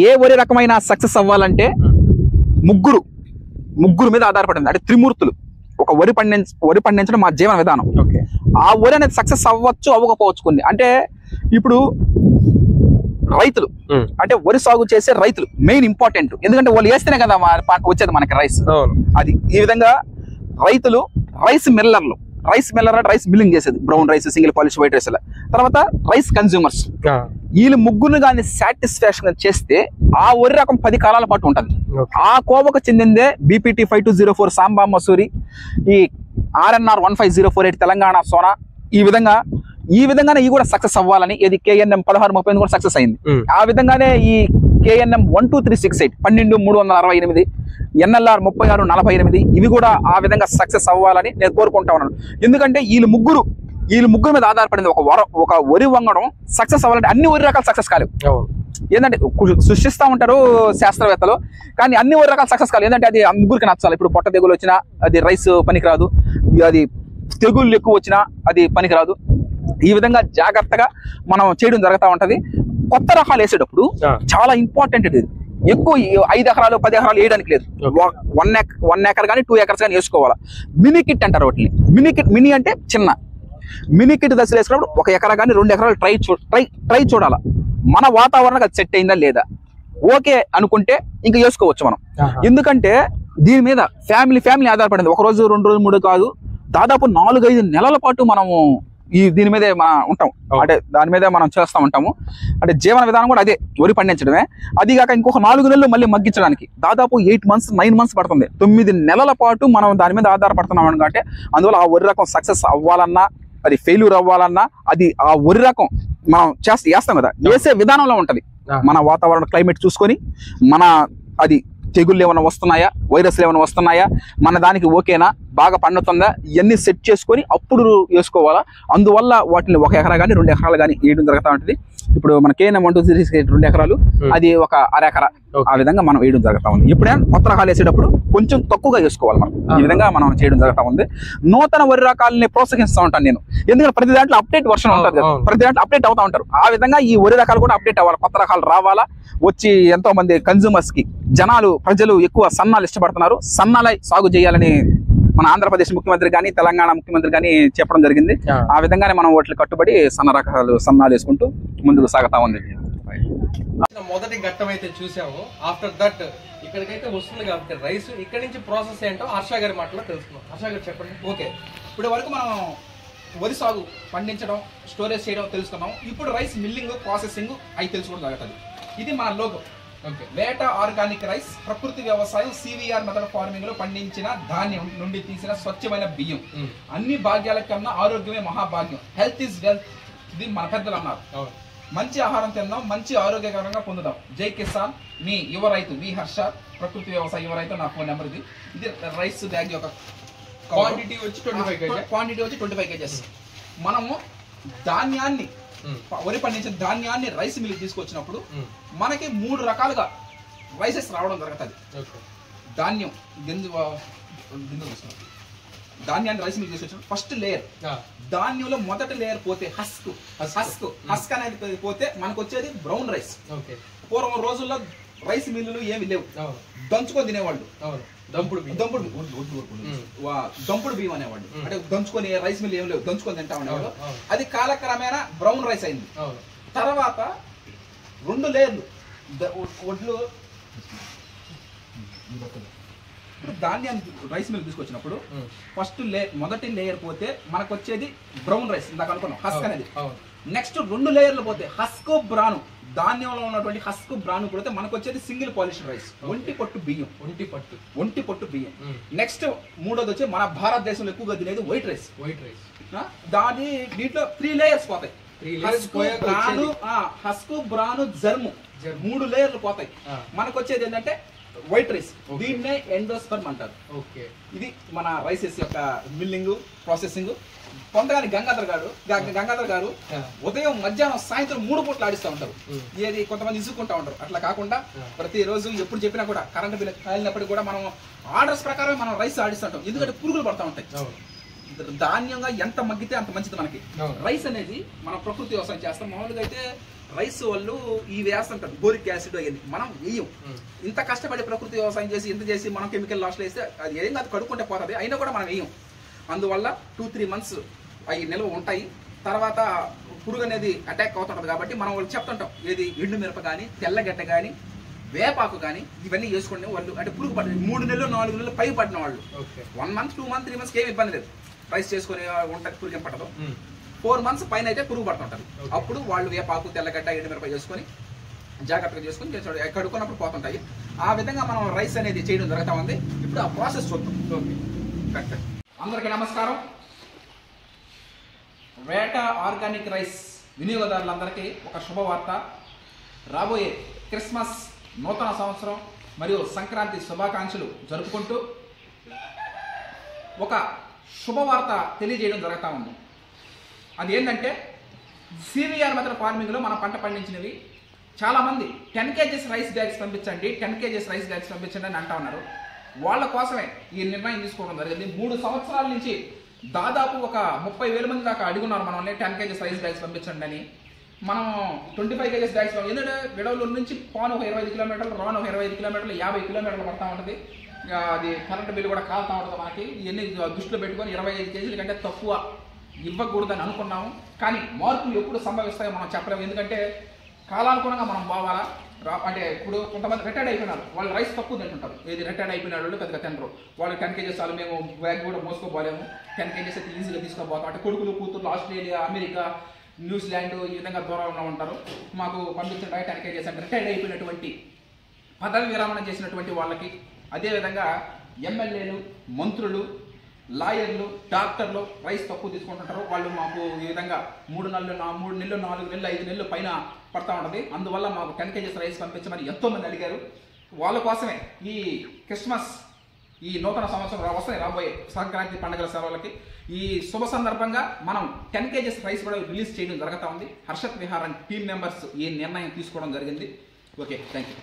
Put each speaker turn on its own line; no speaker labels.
ఏ వరి రకమైన సక్సెస్ అవ్వాలంటే ముగ్గురు మీద ఆధారపడింది. అంటే త్రిమూర్తులు. ఒక వరి పండించడం మా జీవన విధానం. ఆ వరి అనేది సక్సెస్ అవ్వచ్చు అవ్వకపోవచ్చు కొన్ని. అంటే ఇప్పుడు రైతులు అంటే వరి సాగు చేసే రైతులు మెయిన్ ఇంపార్టెంట్. ఎందుకంటే వాళ్ళు వేస్తేనే కదా వచ్చేది మనకి రైస్. అది ఈ విధంగా రైతులు, రైస్ మిల్లర్లు, రైస్ మిల్లింగ్ చేసేది, brown rice, single polish, white rice. తర్వాత రైస్ కన్స్యూమర్స్, వీళ్ళు ముగ్గురు కానీ సాటిస్ఫాక్షన్ చేస్తే ఆ వరి రకం 10 కాలాల పాటు ఉంటుంది. ఆ కోవకు చెందిందే బీపీటీ 5204 సాంబా మసూరి, ఈ RNR 15048 తెలంగాణ సోనా. ఈ విధంగానే ఇవి కూడా సక్సెస్ అవ్వాలని, ఇది KNM 1638 కూడా సక్సెస్ అయింది. ఆ విధంగానే ఈ KNM 12368 12368, NLR 3648 ఇవి కూడా ఆ విధంగా సక్సెస్ అవ్వాలని నేను కోరుకుంటా ఉన్నాను. ఎందుకంటే వీళ్ళు ముగ్గురు మీద ఆధారపడింది. ఒక వరి వంగడం సక్సెస్ అవ్వాలంటే అన్ని వరి రకాలు సక్సెస్ కాలేవు. ఏంటంటే సృష్టిస్తూ ఉంటారు శాస్త్రవేత్తలు, కానీ అన్ని వరి రకాలు సక్సెస్ కాలేదు. ఏంటంటే అది ముగ్గురికి నచ్చాలి. ఇప్పుడు పొట్ట తెగులు వచ్చినా అది రైస్ పనికిరాదు, అది తెగుళ్ళు ఎక్కువ వచ్చినా అది పనికిరాదు. ఈ విధంగా జాగ్రత్తగా మనం చేయడం జరుగుతూ ఉంటది. కొత్త రకాలు వేసేటప్పుడు చాలా ఇంపార్టెంట్. ఇది ఎక్కువ 5 ఎకరాలు 10 ఎకరాలు వేయడానికి లేదు. 1 ఎకర్ కానీ 2 ఎకర్స్ కానీ వేసుకోవాలా. మినీ కిట్ అంటారు వాటిని. మినీ అంటే చిన్న. మినీ కిట్ దశలు వేసుకున్నప్పుడు 1 ఎకరా కానీ 2 ఎకరాలు ట్రై చూడాలా. మన వాతావరణం అది సెట్ అయిందా లేదా, ఓకే అనుకుంటే ఇంకా వేసుకోవచ్చు మనం. ఎందుకంటే దీని మీద ఫ్యామిలీ ఆధారపడింది. 1 రోజు 2 రోజు 3 కాదు, దాదాపు 4-5 నెలల పాటు మనము దీని మీదే మనం ఉంటాం. అంటే దాని మీదే మనం చేస్తూ ఉంటాము. అంటే జీవన విధానం కూడా అదే, వరి పండించడమే. అది కాక ఇంకొక 4 నెలలు మళ్ళీ మగ్గించడానికి దాదాపు 8 months 9 months పడుతుంది. 9 నెలల పాటు మనం దాని మీద ఆధారపడుతున్నాం అనుకుంటే, అందువల్ల ఆ వరి రకం సక్సెస్ అవ్వాలన్నా, అది ఫెయిల్యూర్ అవ్వాలన్నా, అది ఆ వరి రకం మనం వేస్తాం కదా, వేసే విధానంలో ఉంటది. మన వాతావరణ క్లైమేట్ చూసుకొని, మన అది తెగుళ్ళు ఏమైనా వస్తున్నాయా, వైరస్లు ఏమైనా వస్తున్నాయా, మన దానికి ఓకేనా, బాగా పండుతుందా, ఇవన్నీ సెట్ చేసుకొని అప్పుడు వేసుకోవాలా. అందువల్ల వాటిని 1 ఎకరా కానీ 2 ఎకరాలు కానీ వేయడం జరుగుతూ ఉంటుంది. ఇప్పుడు మన KNM 12368 2 ఎకరాలు, అది ఒక అర ఎకరా, ఆ విధంగా మనం వేయడం జరుగుతూ ఉంది. ఎప్పుడైనా కొత్త రకాలు వేసేటప్పుడు కొంచెం తక్కువగా వేసుకోవాలి మనం. ఈ విధంగా మనం చేయడం జరుగుతూ ఉంది. నూతన వరి రకాలని ప్రోత్సహిస్తూ ఉంటాను నేను. ఎందుకంటే ప్రతి దాంట్లో అప్డేట్ వర్షన్ ఉంటుంది కదా, ప్రతి దాంట్లో అప్డేట్ అవుతూ ఉంటారు. ఆ విధంగా ఈ వరి రకాలు కూడా అప్డేట్ అవ్వాలి, కొత్త రకాలు రావాలా. వచ్చి ఎంతో మంది కన్జ్యూమర్స్ కి, ప్రజలు ఎక్కువ సన్నాలు ఇష్టపడుతున్నారు. సన్నాలై సాగు చేయాలని మన ఆంధ్రప్రదేశ్ ముఖ్యమంత్రి కానీ, తెలంగాణ ముఖ్యమంత్రి కానీ చెప్పడం జరిగింది. ఆ విధంగానే మనం వాటికి కట్టుబడి సన్నాలు వేసుకుంటూ ముందుకు సాగుతా ఉంది.
మొదటి ఘట్టం అయితే చూసాము. ఆఫ్టర్ దట్ ఇక్కడికైతే వస్తుంది కాబట్టి రైస్ ఇక్కడ నుంచి ప్రాసెస్ ఏంటో హర్ష గారి మాటలో తెలుసుకున్నాం. హర్ష గారు చెప్పండి.
ఓకే, ఇప్పుడు వరకు మనం వరి సాగు పండించడం, స్టోరేజ్ చేయడం తెలుసుకున్నాం. ఇప్పుడు రైస్ మిల్లింగ్, ప్రాసెసింగ్ అవి తెలుసుకోవడం జరుగుతుంది. ఇది మన లోగో. వేట ఆర్గానిక్ రైస్, ప్రకృతి వ్యవసాయం, CVR మెథడ్ ఫార్మింగ్ లో పండించిన ధాన్యం నుండి తీసిన స్వచ్ఛమైన బియ్యం. అన్ని భాగ్యాల కన్నా ఆరోగ్యమే మహాభాగ్యం. హెల్త్ ఇస్ వెల్త్, ఇది మన పెద్దలు అన్నారు. మంచి ఆహారం తిందాం, మంచి ఆరోగ్యకరంగా పొందుదాం. జై కిసాన్, మీ యువ రైతు వి హర్ష, ప్రకృతి వ్యవసాయ యువ రైతు. నా ఫోన్ నెంబర్ ఇది. ఇది రైస్ బ్యాగ్ యొక్క
క్వాంటిటీ వచ్చి
25 kgs. మనము ధాన్యాన్ని, వరి పండించిన ధాన్యాన్ని రైస్ మిల్ తీసుకొచ్చినప్పుడు మనకి 3 రకాలుగా రైసెస్ రావడం జరుగుతుంది. ధాన్యం ధాన్యాన్ని రైస్ మిల్ తీసుకొచ్చినప్పుడు ఫస్ట్ లేయర్, ధాన్యంలో మొదటి లేయర్ పోతే హస్క్ అనేది పోతే మనకు వచ్చేది బ్రౌన్ రైస్. పూర్వం రోజుల్లో రైస్ మిల్లులు ఏమి లేవు, దంచుకొని తినేవాళ్ళు. దంపుడు బియ్యం అనేవాళ్ళు. అంటే దంచుకొని, రైస్ మిల్ ఏం లేవు, దంచుకొని తింటా ఉండేవాళ్ళు. అది కాలక్రమేణా బ్రౌన్ రైస్ అయింది. తర్వాత 2 లేయర్లు వడ్లు, ధాన్యాన్ని రైస్ మిల్ తీసుకొచ్చినప్పుడు ఫస్ట్ మొదటి లేయర్ పోతే మనకు వచ్చేది బ్రౌన్ రైస్, ఇందాక అనుకున్నాం హస్క్ అనేది. నెక్స్ట్ 2 లేయర్లు పోతే హస్క్ బ్రాను, ధాన్యంలో ఉన్నటువంటి హస్క్ బ్రాను పోతే మనకు వచ్చేది సింగిల్ పాలిష్ రైస్, ఒంటి పొట్టు బియ్యం. నెక్స్ట్ 3వది వచ్చి మన భారతదేశంలో ఎక్కువగా తినేది వైట్ రైస్. దీంట్లో 3 లేయర్స్ పోతాయి. హస్క్ బ్రాను జర్ము 3 లేయర్లు పోతాయి. మనకు వచ్చేది ఏంటంటే వైట్ రైస్. దీన్నే ఎండోస్పర్మ్ అంటారు. ఇది మన రైసెస్ యొక్క మిల్లింగ్, ప్రాసెసింగ్. కొంతగాని గంగాధర్ గారు ఉదయం, మధ్యాహ్నం, సాయంత్రం 3 పూటలు ఆడిస్తూ ఉంటారు. ఏది కొంతమంది ఇసుక్కుంటా ఉంటారు. అట్లా కాకుండా ప్రతిరోజు ఎప్పుడు చెప్పినా కూడా కరెంట్ బిల్ కాలినప్పుడు కూడా మనం ఆర్డర్స్ ప్రకారం మనం రైస్ ఆడిస్తుంటాం. ఎందుకంటే పురుగులు పడతా ఉంటాయి. ధాన్యంగా ఎంత మగ్గితే అంత మంచిది మనకి. రైస్ అనేది మనం ప్రకృతి వ్యవసాయం చేస్తాం. మామూలుగా అయితే రైస్ వాళ్ళు ఈ వేస్తుంటారు బోరిక్ యాసిడ్ అయ్యింది, మనం వేయం. ఇంత కష్టపడి ప్రకృతి వ్యవసాయం చేసి ఇంత చేసి మనం కెమికల్ లాస్ట్లో వేస్తే అది ఏం కాదు, కడుక్కుంటే పోతుంది, అయినా కూడా మనం వేయం. అందువల్ల 2-3 months అవి నిల్వ ఉంటాయి. తర్వాత పురుగు అనేది అటాక్ అవుతుంటుంది కాబట్టి మనం వాళ్ళు చెప్తుంటాం, ఏది ఎండు మిరప కానీ తెల్లగడ్డ కానీ వేపాకు కానీ ఇవన్నీ వేసుకోండి. వాళ్ళు అంటే పురుగు పడి 3 నెలలు 4 నెలలు పై పడిన వాళ్ళు 1 month 2 months 3 months ఏమి ఇబ్బంది లేదు, రైస్ చేసుకుని ఉంటుంది, పురుగు ఏం పట్టదు. 4 months పైన అయితే పురుగు పడుతుంటారు. అప్పుడు వాళ్ళు వేపాకు తెల్లగడ్డ ఎండుమిరప చేసుకొని జాగ్రత్తగా చేసుకుని కడుక్కున్నప్పుడు పోతుంటాయి. ఆ విధంగా మనం రైస్ అనేది చేయడం జరుగుతూ ఉంది. ఇప్పుడు ఆ ప్రాసెస్ చూద్దాం. అందరికీ నమస్కారం. వేట ఆర్గానిక్ రైస్ వినియోగదారులందరికీ ఒక శుభవార్త. రాబోయే క్రిస్మస్, నూతన సంవత్సరం మరియు సంక్రాంతి శుభాకాంక్షలు జరుపుకుంటూ ఒక శుభవార్త తెలియజేయడం జరుగుతూ ఉంది. అది ఏంటంటే సివిఆర్ మెథడ్ ఫార్మింగ్లో మనం పంట పండించినవి చాలామంది 10 kgs రైస్ బ్యాగ్స్ పంపించండి, 10 kgs రైస్ బ్యాగ్స్ పంపించండి అని అంటా ఉన్నారు. వాళ్ళ కోసమే ఈ నిర్ణయం తీసుకోవడం జరిగింది. 3 సంవత్సరాల నుంచి దాదాపు ఒక 30,000 మంది దాకా అడుగున్నారు మనల్ని 10 kgs రైస్ బ్యాగ్స్ పంపించండి అని. మనం 25 kgs బ్యాగ్స్ ఎందుకంటే విడవలూరు నుంచి పాను ఒక 25 కిలోమీటర్లు, రాను ఒక 25 కిలోమీటర్లు, 50 కిలోమీటర్లు పడతా ఉంటుంది. అది కరెంటు బిల్లు కూడా కాలుతూ ఉంటుంది మనకి. ఇవన్నీ దృష్టిలో పెట్టుకొని 25 kgs కంటే తక్కువ ఇవ్వకూడదని అనుకున్నాము. కానీ మార్పులు ఎప్పుడు సంభవిస్తాయో మనం చెప్పలేము. ఎందుకంటే కాలానుగుణంగా మనం పోవాలా. అంటే ఇప్పుడు కొంతమంది రిటైర్డ్ అయిపోయినారు, వాళ్ళు రైస్ తక్కువ తింటుంటారు. ఏది రిటైర్డ్ అయిపోయిన వాళ్ళు పెద్దగా తినరు. వాళ్ళు 10 kgs చాలు, మేము బ్యాగ్ కూడా మోసుకోపోలేము, 10 kgs అయితే ఈజీగా తీసుకోపోతాం. అంటే కొడుకులు కూతుర్లు ఆస్ట్రేలియా, అమెరికా, న్యూజిలాండ్ ఈ విధంగా దూరంలో ఉంటారు. మాకు పంపించిన 10 kgs అంటే రిటైర్డ్ అయిపోయినటువంటి పదవి విరమణ చేసినటువంటి వాళ్ళకి, అదేవిధంగా ఎమ్మెల్యేలు, మంత్రులు, లాయర్లు, డాక్టర్లు రైస్ తక్కువ తీసుకుంటుంటారు. వాళ్ళు మాకు ఈ విధంగా 3 నెలలు 4 నెలలు 5 నెలలు పైన పడతా ఉంటుంది. అందువల్ల మాకు 10 kgs రైస్ పంపించమని ఎంతోమంది అడిగారు. వాళ్ళ కోసమే ఈ క్రిస్మస్, ఈ నూతన సంవత్సరం వస్తాయి రాబోయే సంక్రాంతి పండుగల సెలవులకి, ఈ శుభ సందర్భంగా మనం 10 kgs రైస్ కూడా రిలీజ్ చేయడం జరుగుతూ ఉంది. Harshad Vihar and team members ఈ నిర్ణయం తీసుకోవడం జరిగింది. Okay, thank you.